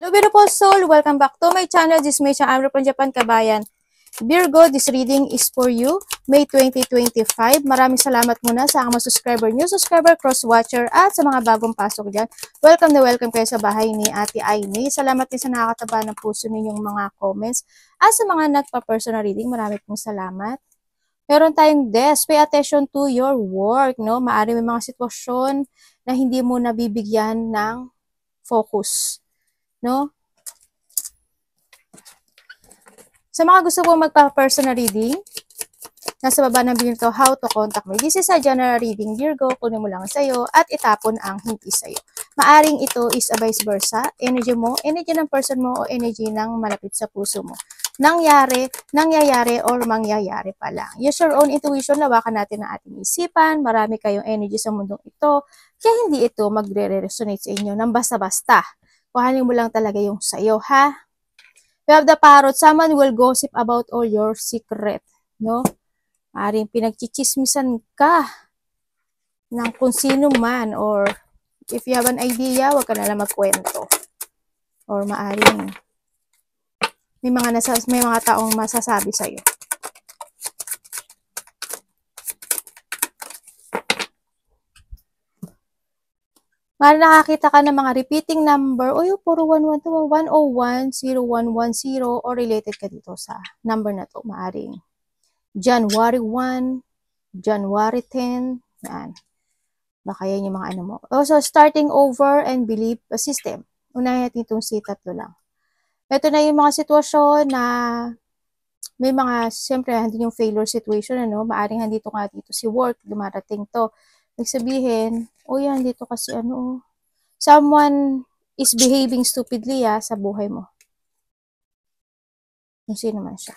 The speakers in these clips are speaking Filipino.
Hello beautiful soul, welcome back to my channel. This is Meisha Amro from Japan, Kabayan. Virgo, this reading is for you, May 2025. Maraming salamat muna sa mga subscriber, new subscriber, cross-watcher, at sa mga bagong pasok dyan. Welcome na welcome kayo sa bahay ni Ate Aimee. Salamat din sa nakakataba ng puso ninyong mga comments. At sa mga nagpa-personal reading, marami pong salamat. Meron tayong desk. Pay attention to your work, no? Maaari may mga sitwasyon na hindi mo nabibigyan ng focus, no? Sa mga gusto pong magpa-personal reading, nasa baba ng video to, how to contact me. This is a general reading, Virgo. Kunin mo lang sa'yo at itapon ang hindi sa'yo. Maaring ito is a vice versa. Energy mo, energy ng person mo, o energy ng malapit sa puso mo. Nangyayari, or mangyayari pa lang. Use your own intuition, lawakan natin ang ating isipan. Marami kayong energy sa mundong ito. Kaya hindi ito magre-resonate sa inyo ng basta-basta. Kuhanin mo lang talaga yung sa'yo, ha? We have the parrot. Someone will gossip about all your secret, no? Maaring pinagchichismisan ka ng kung sino man, or if you have an idea, wag ka na lang magkwento. Or maaring may mga taong masasabi sa iyo. Maaring nakakita ka ng mga repeating number, o yung puro 112, 101, 0110, or related ka dito sa number na to. Maaring January 1, January 10, yan. Baka yan yung mga ano mo. Also, starting over and believe a system. Unahin natin itong tatlo lang. Ito na yung mga sitwasyon na may mga, siyempre, hindi yung failure situation, ano? Maaring handito nga dito si work, dumarating to. Nagsabihin, yan, dito kasi ano, someone is behaving stupidly, sa buhay mo. Kung sino man siya.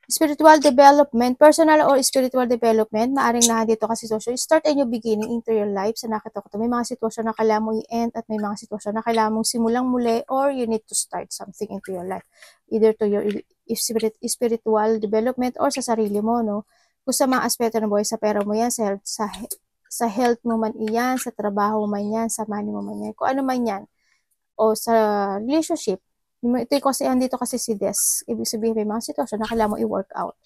Spiritual development, personal or spiritual development, maaring nandito kasi social. Start a new beginning into your life. Sa nakita ko to, may mga sitwasyon na kailangan mo i-end at may mga sitwasyon na kailangan mong simulang muli, or you need to start something into your life. Either to your spiritual development or sa sarili mo, no? Kung sa mga aspeto ng buhay, sa pera mo yan, sa health mo man iyan, sa trabaho mo man yan, sa money mo man yan, kung ano man yan, o sa relationship. Ito kasi, andito kasi si Des. Ibig sabihin, may mga sitwasyon na kailangan mo i-work out.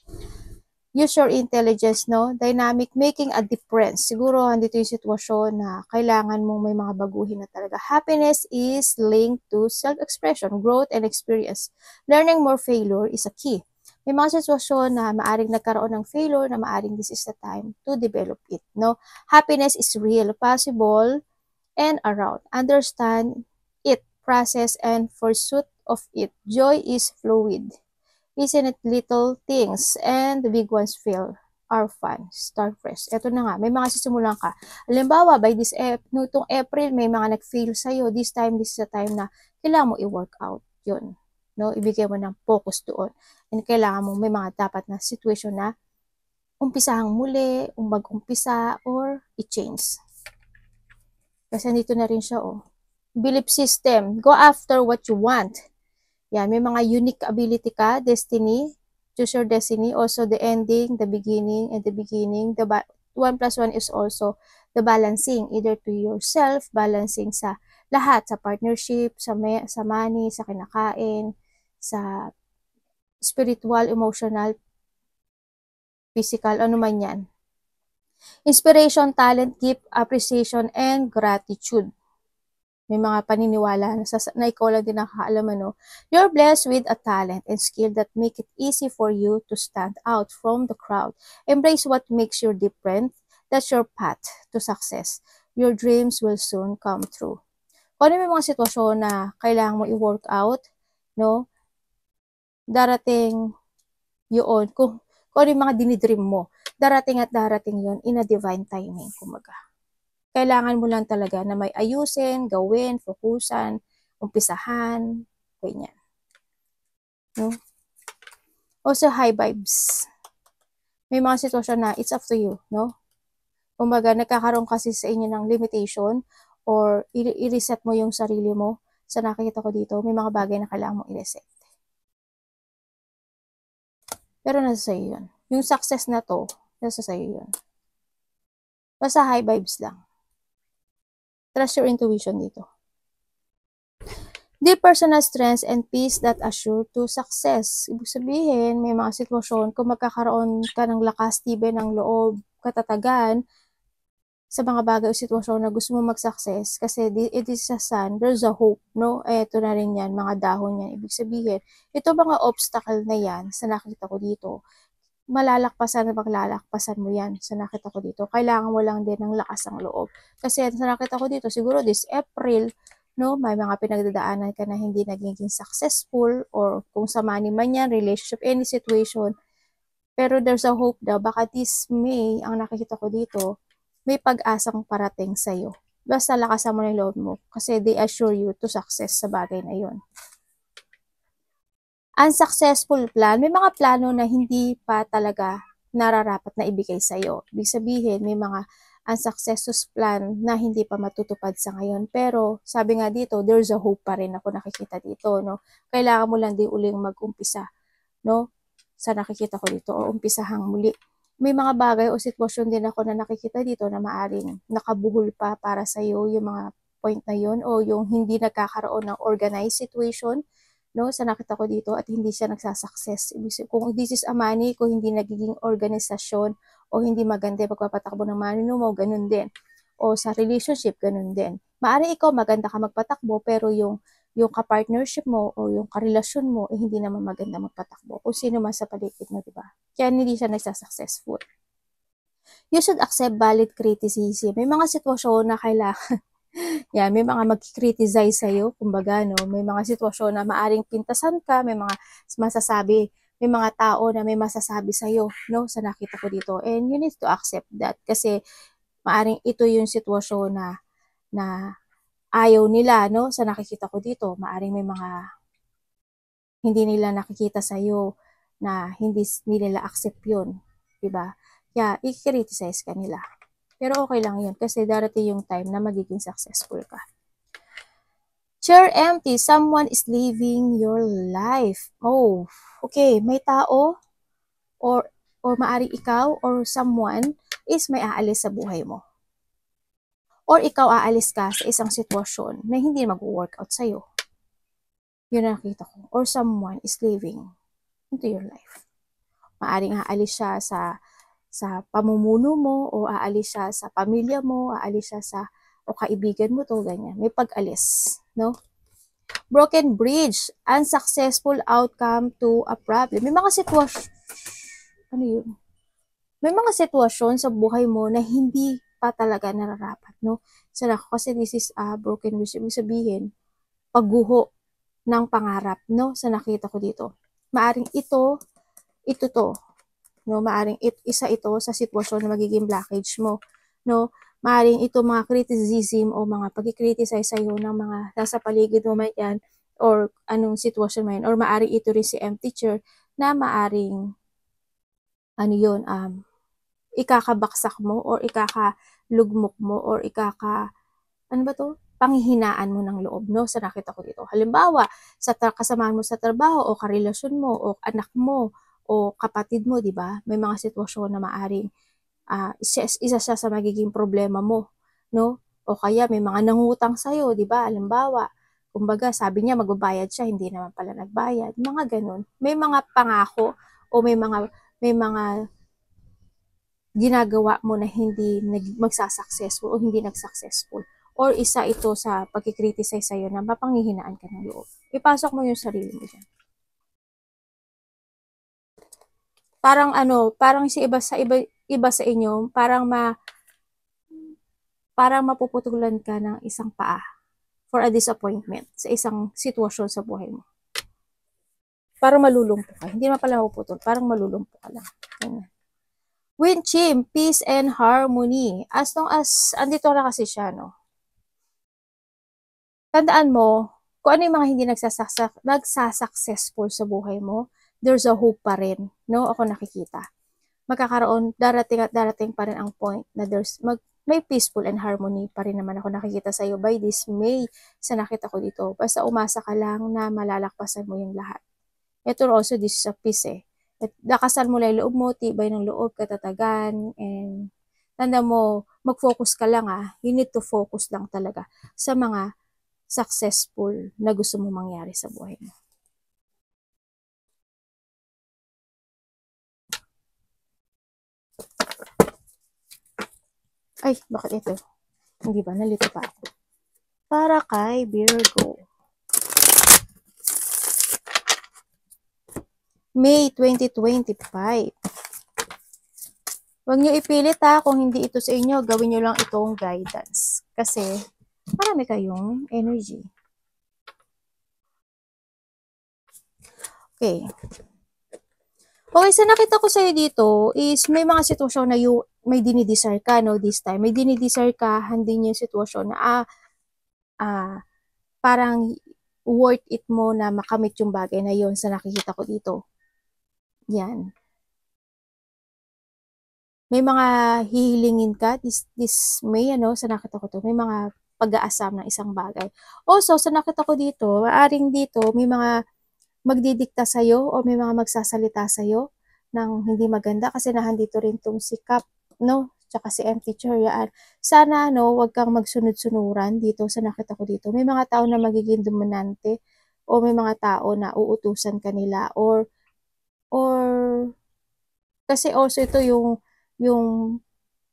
Use your intelligence, no? Dynamic, making a difference. Siguro, andito yung sitwasyon na kailangan mong may mga baguhin na talaga. Happiness is linked to self-expression, growth, and experience. Learning more failure is a key. May mga sitwasyon na maaring nagkaroon ng failure, na maaring this is the time to develop it, no? Happiness is real, possible, and around. Understand it, process, and pursuit of it. Joy is fluid. Isn't it little things and the big ones are fun. Start fresh. Ito na nga, may mga sisimulan ka. Halimbawa, by this nitong April, may mga nag-fail sa'yo. This is the time na kailangan mo i-work out yun. No? Ibigay mo ng focus doon. And kailangan mo may mga dapat na situation na umpisahang muli, mag-umpisa, or i-change. Kasi nandito na rin siya, Belief system. Go after what you want. Yan, may mga unique ability ka, destiny, choose your destiny, also the ending, the beginning, and the beginning. The 1 plus 1 is also the balancing, either to yourself, balancing sa lahat, sa partnership, sa money, sa kinakain, sa spiritual, emotional, physical, ano man yan. Inspiration, talent, gift, appreciation, and gratitude. May mga paniniwala na ikaw lang din nakakaalam, no? You're blessed with a talent and skill that make it easy for you to stand out from the crowd. Embrace what makes you different. That's your path to success. Your dreams will soon come true. Kung ano may mga sitwasyon na kailangan mo i-work out, no? Darating yun. Kung ano yung mga dinidream mo, darating at darating yun in a divine timing, kumaga. Kailangan mo lang talaga na may ayusin, gawin, fokusan, umpisahan, ganyan. No? Also, high vibes. May mga sitwasyon na it's up to you, no? Kumbaga, nagkakaroon kasi sa inyo ng limitation or i-reset mo yung sarili mo. Sa nakikita ko dito, may mga bagay na kailangan mo i-reset. Pero nasa sa'yo yun. Yung success na to, nasa sa'yo yun. Basta high vibes lang. Trust your intuition dito. Deep personal strengths and peace that assure to success. Ibig sabihin, may mga sitwasyon kung magkakaroon ka ng lakas, tibay ng loob, katatagan, sa mga bagay o sitwasyon na gusto mo mag-success, kasi it is a sun, there's a hope, no? Eto na rin yan, mga dahon yan. Ibig sabihin, ito mga obstacle na yan, sa nakita ko dito, malalakpasan na maglalakpasan mo yan sa nakita ko dito. Kailangan mo lang din ng lakas ng loob. Kasi sa nakita ko dito, siguro this April, no, may mga pinagdadaanan ka na hindi naging successful, or kung sa money man yan, relationship, any situation. Pero there's a hope daw, baka this May, ang nakikita ko dito, may pag-asang parating sa'yo. Basta lakasan mo ng loob mo, kasi they assure you to success sa bagay na yun. Unsuccessful plan, may mga plano na hindi pa talaga nararapat na ibigay sa'yo. Ibig sabihin, may mga unsuccessful plan na hindi pa matutupad sa ngayon. Pero, sabi nga dito, there's a hope pa rin ako nakikita dito, no? Kailangan mo lang din uling mag-umpisa, no? Sa nakikita ko dito, o umpisahang muli. May mga bagay o sitwasyon din ako na nakikita dito na maaring nakabuhol pa para sa'yo yung mga point na yun, o yung hindi nagkakaroon ng organized situation, no, sa nakita ko dito, at hindi siya nagsasucess. Kung this is a money, kung hindi nagiging organisasyon, o hindi maganda pagpapatakbo ng money mo, ganun din. O sa relationship, ganun din. Maaari ikaw maganda ka magpatakbo, pero yung ka-partnership mo o yung karelasyon mo, hindi naman maganda magpatakbo. Kung sino man sa paligid mo, diba? Kaya hindi siya nagsasuccessful. You should accept valid criticism. May mga sitwasyon na kailangan yan, may mga mag-criticize sa'yo, kumbaga, no? May mga sitwasyon na maaring pintasan ka, may mga masasabi, may mga tao na may masasabi sa'yo, no? Sa nakita ko dito. And you need to accept that. Kasi maaring ito yung sitwasyon na ayaw nila, no? Sa nakikita ko dito, maaring may mga hindi nila nakikita sa'yo na hindi nila accept yun, diba? Kaya, i-criticize ka nila. Pero okay lang yun kasi darating yung time na magiging successful ka. Chair empty, someone is living your life. Oh, okay, may tao or maari ikaw or someone is may aalis sa buhay mo. Or ikaw aalis ka sa isang sitwasyon na hindi mag-work out sa'yo. Yun ang nakita ko. Or someone is living into your life. Maaring aalis siya sa pamumuno mo, o aalis siya sa pamilya mo, aalis siya o kaibigan mo to, ganyan. May pag-alis, no? Broken bridge, unsuccessful outcome to a problem. May mga sitwasyon, ano yun? May mga sitwasyon sa buhay mo na hindi pa talaga nararapat, no? Kasi this is a broken bridge, ibig sabihin, pagguho ng pangarap, no? Sa nakita ko dito. Maaring ito to, no, maaring isa ito sa sitwasyon na magiging blockage mo, no, maaring ito mga criticism o mga pag-criticize sa'yo ng mga nasa paligid mo man yan, or anong sitwasyon mo yan, or maaring ito rin si empty chair na maaring ano yun, ikakabaksak mo or ikakalugmok mo or ano ba to? Panghihinaan mo ng loob, no, sa nakita ko dito. Halimbawa, sa kasamahan mo sa trabaho o karelasyon mo o anak mo o kapatid mo, di ba? May mga sitwasyon na maaring isa siya sa magiging problema mo, no? O kaya may mga nangutang sa'yo, di ba? Halimbawa, kumbaga sabi niya magbabayad siya, hindi naman pala nagbayad. Mga ganun. May mga pangako o may mga ginagawa mo na hindi magsasuccessful o hindi nagsuccessful. Or isa ito sa pagkikriticize sa'yo na mapanghihinaan ka ng loob. Ipasok mo yung sarili mo dyan. Parang parang iba sa inyo, parang mapuputulan ka ng isang paa for a disappointment sa isang sitwasyon sa buhay mo. Parang malulumpo ka. Hindi naman pala mapuputol, parang malulumpo ka lang. Ganyan. Wind Chim, peace and harmony. As long as, andito na kasi siya, no? Tandaan mo, kung ano yung mga hindi nagsasuccessful sa buhay mo, there's a hope pa rin, no? Ako nakikita. Magkakaroon, darating pa rin ang point na may peaceful and harmony pa rin naman ako nakikita sa'yo by this May sa nakita ko dito. Basta umasa ka lang na malalakpasan mo yung lahat. Ito also, this is a peace eh. At lakasan mo lang yung loob mo, tibay ng loob, katatagan, and tanda mo, mag-focus ka lang You need to focus lang talaga sa mga successful na gusto mo mangyari sa buhay mo. Ay, bakit ito? Hindi ba? Nalito pa ako. Para kay Virgo. May 2025. Huwag nyo ipilit kung hindi ito sa inyo, gawin nyo lang itong guidance. Kasi, marami kayong energy. Okay. Okay, so nakita ko sa'yo dito is may mga sitwasyon na may dinidesire ka, no, this time. May dinidesire ka, hindi yung sitwasyon na, parang worth it mo na makamit yung bagay na yon sa nakikita ko dito. Yan. May mga hihilingin ka, this May, sa nakita ko to, may mga pag-aasam ng isang bagay. Also, sa nakita ko dito, maaring dito, may mga magdidikta sa'yo o may mga magsasalita sa'yo ng hindi maganda kasi nahandito rin tong si Cup, no? Tsaka si Empty Chair, yan. Sana, wag kang magsunod-sunuran dito sa nakita ko dito. May mga tao na magiging dominante o may mga tao na uutusan kanila or kasi also ito yung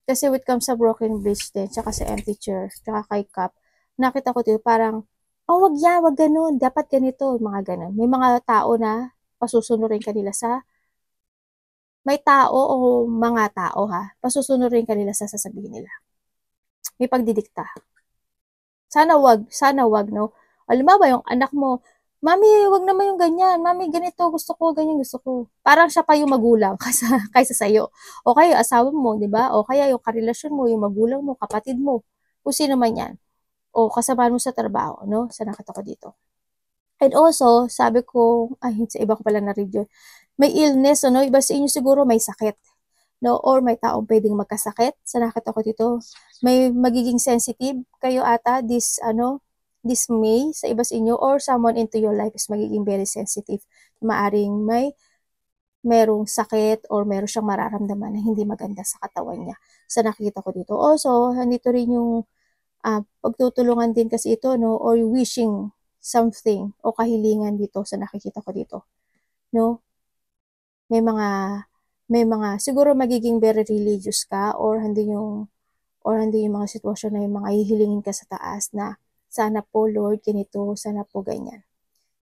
kasi when it comes sa broken bridge din, tsaka sa empty chair, tsaka kay Cup, nakita ko dito parang, wag yan, wag ganun, dapat ganito, mga ganun. May mga tao na pasusunurin kanila may tao o mga tao pasusunurin kanila sa sasabihin nila. May pagdidikta. Sana wag, no? Alam ba yung anak mo, Mami, wag naman yung ganyan. Mami, ganito, gusto ko, ganyan, gusto ko. Parang siya pa yung magulang kaysa sa'yo. O kaya asawa mo, di ba? O kaya yung karelasyon mo, yung magulang mo, kapatid mo. Kung sino man yan. O kasama mo sa trabaho, no? Sa nakita ko dito. And also, sabi ko, sa iba ko pala na-read yun. May illness, no? Iba sa inyo siguro may sakit. No? Or may taong pwedeng magkasakit. Sa nakita ko dito. May magiging sensitive kayo ata this May sa iba sa inyo or someone into your life is magiging very sensitive. Maaring merong sakit or meron siyang mararamdaman na hindi maganda sa katawan niya. Sa nakikita ko dito. Also, nandito rin yung pagtutulungan din kasi ito, no? Or wishing something o kahilingan dito sa nakikita ko dito. No? May mga siguro magiging very religious ka or hindi yung mga sitwasyon na yung mga hihilingin ka sa taas na sana po Lord, ganito, sana po ganyan.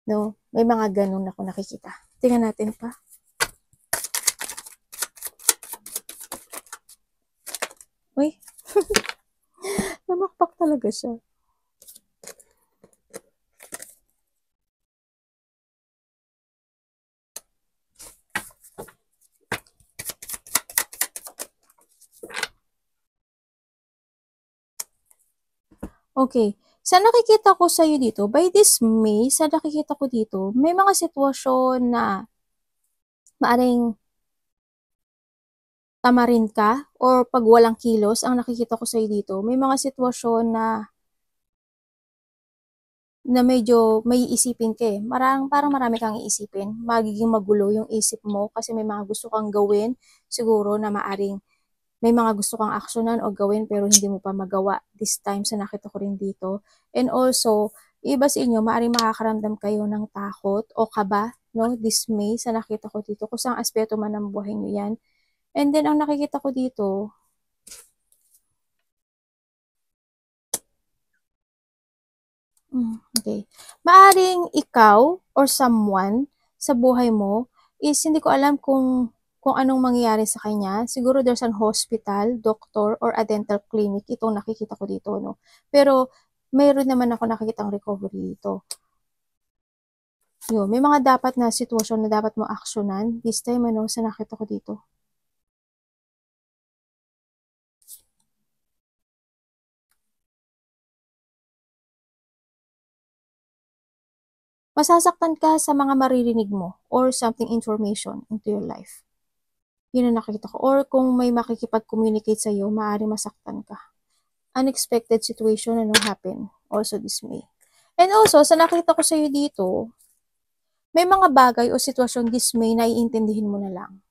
No? May mga ganun ako nakikita. Tingnan natin pa. Uy. Namakpak talaga siya. Okay. Sa nakikita ko sa iyo dito, by this May, sa nakikita ko dito, may mga sitwasyon na maaring tamarin ka or pag walang kilos, ang nakikita ko sa iyo dito, may mga sitwasyon na medyo may isipin ka parang marami kang iisipin. Magiging magulo yung isip mo kasi may mga gusto kang gawin siguro na maaring may mga gusto kang aksyonan o gawin pero hindi mo pa magawa this time sa nakita ko rin dito. And also, iba sa inyo, maaaring makakaramdam kayo ng takot o kaba, no? Dismay sa nakita ko dito. Kung saan aspeto man ng buhay nyo yan. And then, ang nakikita ko dito, okay. Maaring ikaw or someone sa buhay mo is hindi ko alam kung anong mangyayari sa kanya. Siguro there's an hospital, doctor, or a dental clinic. Itong nakikita ko dito, no? Pero, mayroon naman ako nakikitang recovery dito. Yun, may mga dapat na sitwasyon na dapat mo aksyonan. This time, sa nakita ko dito. Masasaktan ka sa mga maririnig mo or something information into your life. Yun ang nakikita ko. Or kung may makikipag-communicate sa'yo, maaari masaktan ka. Unexpected situation happen also this May. And also, sa nakita ko sa'yo dito, may mga bagay o sitwasyon this May na iintindihin mo na lang.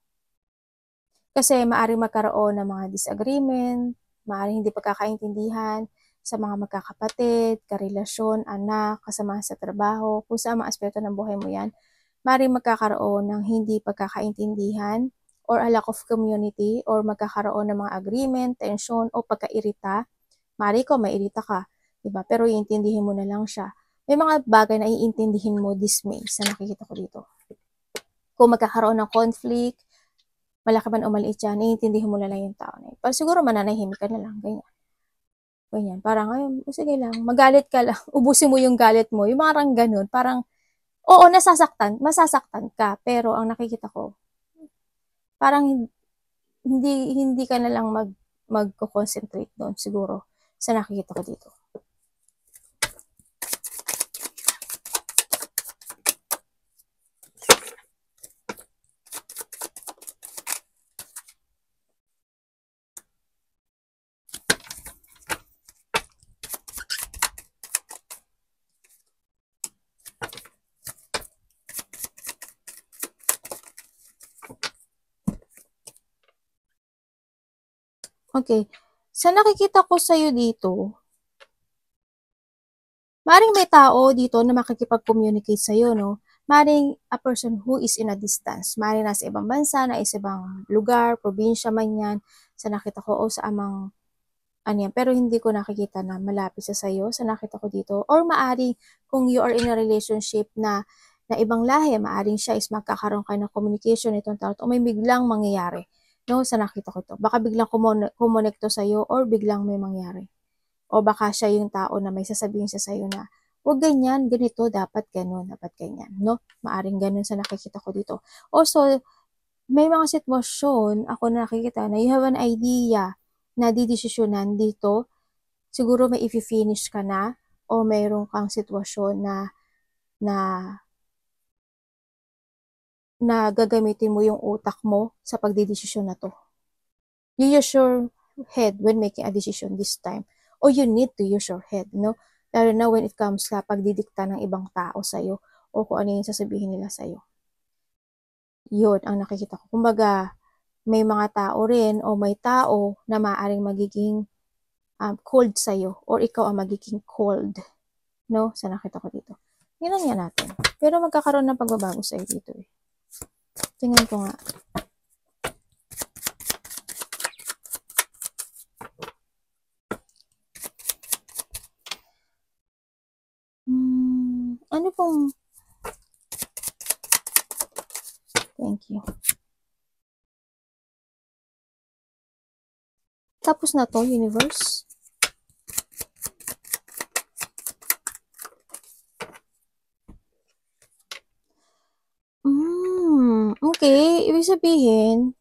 Kasi maaari magkaroon ng mga disagreement, maaari hindi pagkakaintindihan sa mga magkakapatid, karelasyon, anak, kasamahan sa trabaho, kung saan mga aspeto ng buhay mo yan, maaaring magkakaroon ng hindi pagkakaintindihan or a lack of community or magkakaroon ng mga agreement, tension o pagkairita. Maaaring ko mairita ka, diba? Pero iintindihin mo na lang siya. May mga bagay na iintindihin mo this May sa nakikita ko dito. Kung magkakaroon ng conflict, malaki man o maliit yan, iintindihin mo na lang yung tao na yun. Pero siguro mananahimik ka na lang, ganyan. Ganyan, parang, ayun, sige lang, magalit ka lang, ubusin mo yung galit mo, yung parang ganun, parang, oo, masasaktan ka, pero ang nakikita ko, parang hindi ka na lang magko-concentrate doon, siguro, sa nakikita ko dito. Okay. Sa nakikita ko sa'yo dito, maring may tao dito na makikipag-communicate sa'yo, no? Maring a person who is in a distance. Maring nasa ibang bansa, nasa ibang lugar, probinsya man yan, sa nakita ko, o sa amang, ano yan. Pero hindi ko nakikita na malapit sa sa'yo, sa nakita ko dito. Or maring, kung you are in a relationship na ibang lahi, maaring siya is magkakaroon kayo ng communication itong tao, o may biglang mangyayari. No, sa nakita ko to. Baka biglang kumonekto sa'yo or biglang may mangyari. O baka siya yung tao na may sasabihin sa sa'yo na, huwag ganyan, ganito, dapat ganun, dapat ganyan. No? Maaring ganun sa nakikita ko dito. Also, may mga sitwasyon ako na nakikita na you have an idea na didesisyonan dito. Siguro may i-finish ka na o mayroon kang sitwasyon na gagamitin mo yung utak mo sa pagdidesisyon na to. You use your head when making a decision this time. O you need to use your head, no? Lalo na when it comes sa pagdidikta ng ibang tao sa'yo o kung ano yung sasabihin nila sa'yo. Yun ang nakikita ko. Kumbaga, may mga tao rin o may tao na maaaring magiging cold sa'yo or ikaw ang magiging cold, no? Sa nakita ko dito. Yun lang yan natin. Pero magkakaroon ng pagbabago sa'yo dito eh. Tingnan ko nga. Ano pong... Thank you. Tapos na to, universe. Okay, ibig sabihin,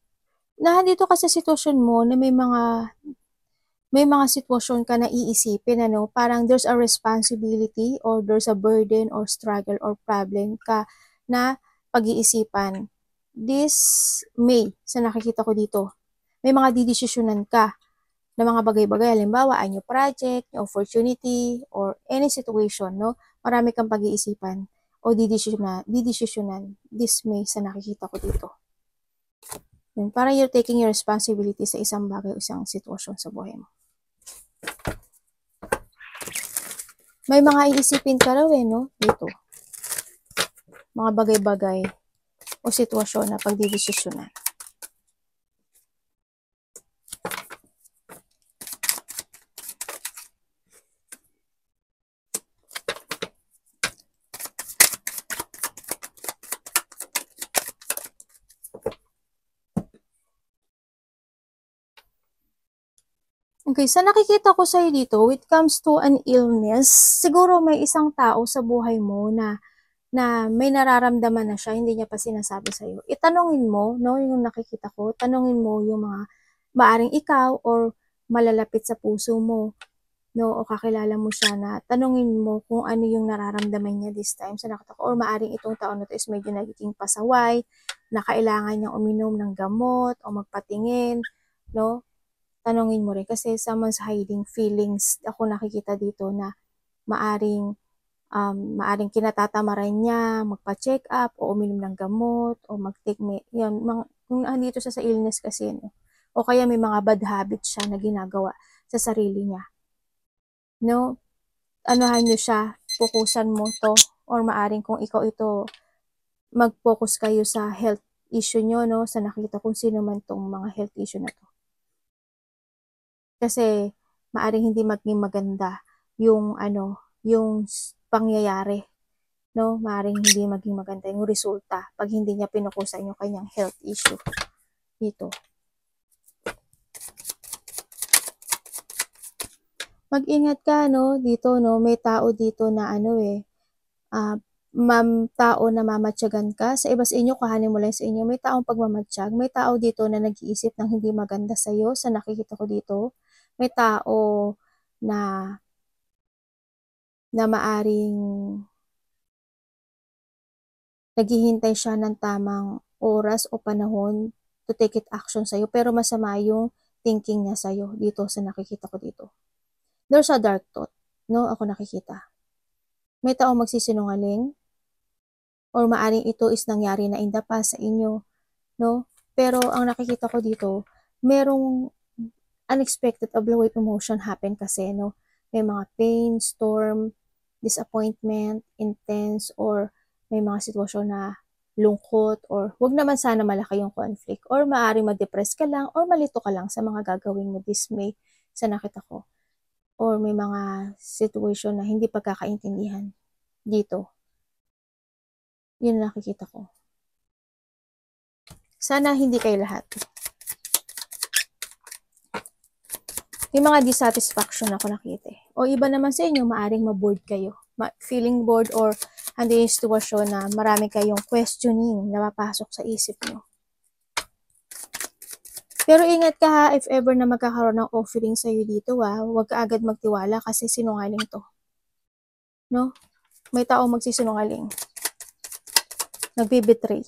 nandito ka sa sitwasyon mo na may mga sitwasyon ka na iisipin, ano, parang there's a responsibility or there's a burden or struggle or problem ka na pag-iisipan. This May, sa nakikita ko dito, may mga didesisyonan ka na mga bagay-bagay, halimbawa, ay new project, new opportunity, or any situation, no? Marami kang pag-iisipan o didesisyonan this May sa nakikita ko dito. Yun, parang you're taking your responsibility sa isang bagay o isang sitwasyon sa buhay mo. May mga iisipin ka raw eh, no? Dito. Mga bagay-bagay o sitwasyon na pagdidesisyonan. Okay, sa nakikita ko sa'yo dito, when it comes to an illness, siguro may isang tao sa buhay mo na may nararamdaman na siya, hindi niya pa sinasabi sa'yo. Itanungin mo, no, yung nakikita ko, tanungin mo yung mga maaring ikaw or malalapit sa puso mo, no, o kakilala mo siya na tanungin mo kung ano yung nararamdaman niya this time sa nakita ko, or maaring itong taon na to is medyo nagiging pasaway, na kailangan niyang uminom ng gamot o magpatingin, no, tanungin mo rin kasi someone's hiding feelings. Ako nakikita dito na maaring kinatatamaran niya magpa-check up o uminom ng gamot o mag-take yan, kung andito siya sa illness kasi, no? O kaya may mga bad habits siya na ginagawa sa sarili niya. no? Anuhan nyo siya, fokusan mo to, or maaring kung ikaw ito, mag-focus kayo sa health issue nyo, no? Sa nakita kung sino man tong mga health issue na to. Kasi, maaring hindi maging maganda yung, yung pangyayari, no? Maaring hindi maging maganda yung resulta pag hindi niya pinukusan yung kanyang health issue dito. Mag-ingat ka, no? Dito, no? May tao dito na tao na mamatyagan ka. Sa iba sa inyo, kahanin mo lang sa inyo. May taong pagmamatsyag. May tao dito na nag-iisip ng hindi maganda sa'yo. Sa nakikita ko dito. May tao na maaring naghihintay siya ng tamang oras o panahon to take it action sa'yo. Pero masama yung thinking niya sa'yo dito sa nakikita ko dito. There's a dark thought. No? Ako nakikita. May taong magsisinungaling or maaring ito is nangyari na in the past sa inyo, no? Pero ang nakikita ko dito, merong unexpected of low emotion happen kasi, no? May mga pain, storm, disappointment, intense, or may mga sitwasyon na lungkot, or wag naman sana malaki yung conflict, or maaring ma-depress ka lang, or malito ka lang sa mga gagawin mo, dismay sa nakita ko. Or may mga situation na hindi pagkakaintindihan dito. Yun nakikita ko. Sana hindi kayo lahat. May mga dissatisfaction ako nakita. O iba naman sa inyo, maaring ma-bored kayo. Feeling bored or hindi yung sitwasyon na marami kayong questioning na mapasok sa isip nyo. Pero ingat ka ha, if ever na magkakaroon ng offering sa'yo dito huwag ka agad magtiwala kasi sinungaling to. No? May tao magsisinungaling. Nagbibetray.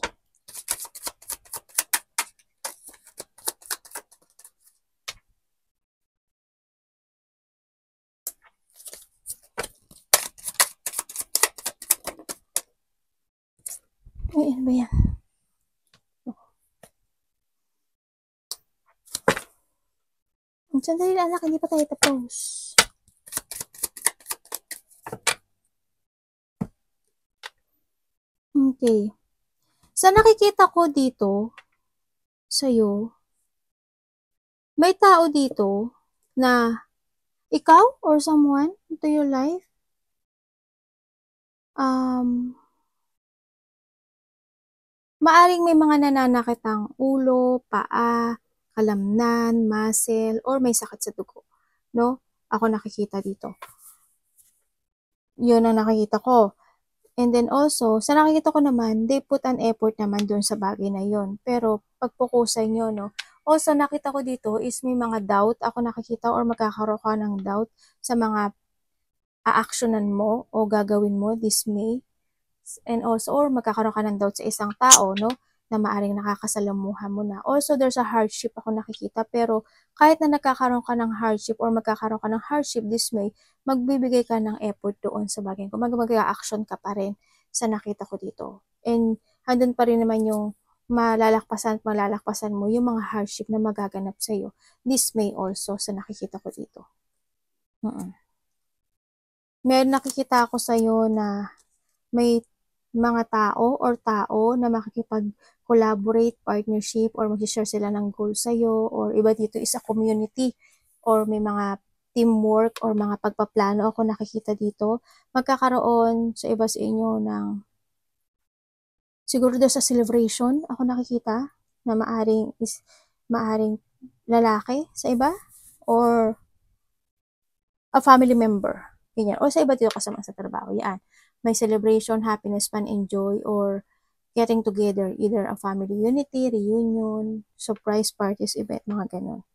Ay, ano ba yan? Sandali lang anak, hindi pa tayo tapos. Okay. Sa nakikita ko dito, sa'yo, may tao dito na ikaw or someone into your life, maaring may mga nananakitang ulo, paa, kalamnan, muscle, or may sakit sa dugo. No? Ako nakikita dito. Yun ang nakikita ko. And then also, sa nakikita ko naman, they put an effort naman dun sa bagay na yun. Pero, pagpukusay nyo, no? Also, nakita ko dito is may mga doubt. Ako nakikita or magkakaroon ka ng doubt sa mga a-actionan mo o gagawin mo this May. And also, or magkakaroon ka ng doubt sa isang tao, no? Na maaring nakakasalamuha mo na. Also, there's a hardship ako nakikita. Pero, kahit na nagkakaroon ka ng hardship or magkakaroon ka ng hardship this May, magbibigay ka ng effort doon sa bagay ko. Mag-action ka pa rin sa nakita ko dito. And, handun pa rin naman yung malalakpasan mo yung mga hardship na magaganap sa'yo. This May also sa nakikita ko dito. May nakikita ako sa'yo na may mga tao na makikipag-collaborate, partnership, or mag-share sila ng goal sa'yo, or iba dito is a community, or may mga teamwork, or mga pagpaplano ako nakikita dito. Magkakaroon sa iba sa inyo ng siguro doon sa celebration, ako nakikita na maaring lalaki sa iba, or a family member. Ganyan. O sa iba dito kasama sa trabaho. Yan. May celebration, happiness, fun, enjoy, or getting together, either a family unity, reunion, surprise parties, event, mga ganun.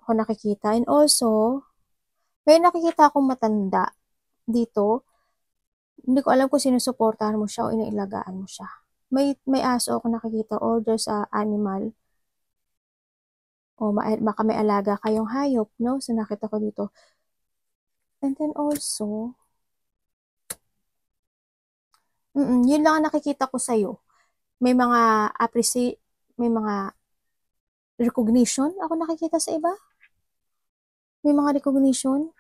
Ako nakikita. And also, may nakikita akong matanda dito. Hindi ko alam kung sinusuportahan mo siya o inailagaan mo siya. May aso ako nakikita, or there's a animal. O baka may alaga kayong hayop, no? So nakita ko dito. And then also, yun lang ang nakikita ko sa'yo. May mga may mga recognition ako nakikita sa iba. May mga recognition.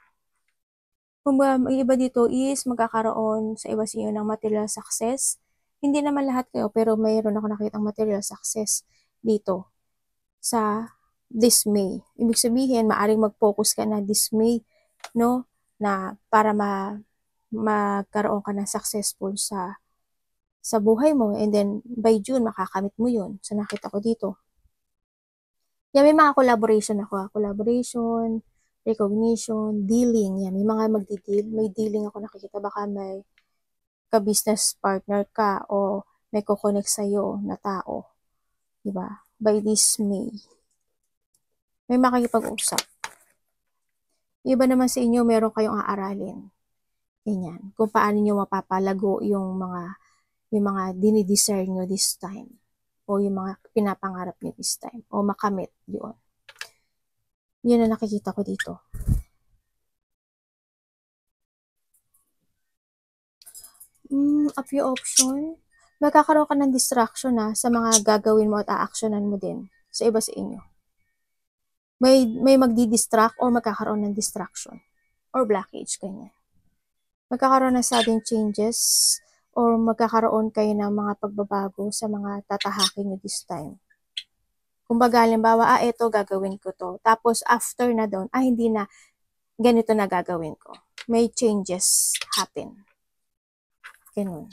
Ang iba dito is magkakaroon sa iba sa inyo ng material success. Hindi naman lahat kayo, pero mayroon ako nakitang material success dito sa this May. Ibig sabihin, maaring mag-focus ka na this May, no? Na para magkaroon ka ng successful sa buhay mo, and then by June makakamit mo yun. So nakita ko dito. Yan, may mga collaboration ako. Collaboration, recognition, dealing. Yan, may mga magdi-deal. May dealing ako nakikita. Baka may ka-business partner ka o may kukonek sa'yo na tao. Diba? By this May. May makikipag-usap. Iba naman sa inyo, meron kayong aaralin. Ganyan. Kung paano nyo mapapalago yung mga dinidesire nyo this time. O yung mga pinapangarap nyo this time. O makamit yun. Yun na nakikita ko dito. A few option. Magkakaroon ka ng distraction sa mga gagawin mo at a-actionan mo din sa iba sa inyo. May magdi-distract or magkakaroon ng distraction or blockage, ganyan. Magkakaroon ng sudden changes or magkakaroon kayo ng mga pagbabago sa mga tatahakin nyo this time. Kumbaga, halimbawa, eto gagawin ko to. Tapos, after na doon, hindi na, ganito na gagawin ko. May changes happen. Ganun.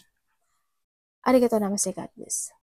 Arigatou namaste, God bless.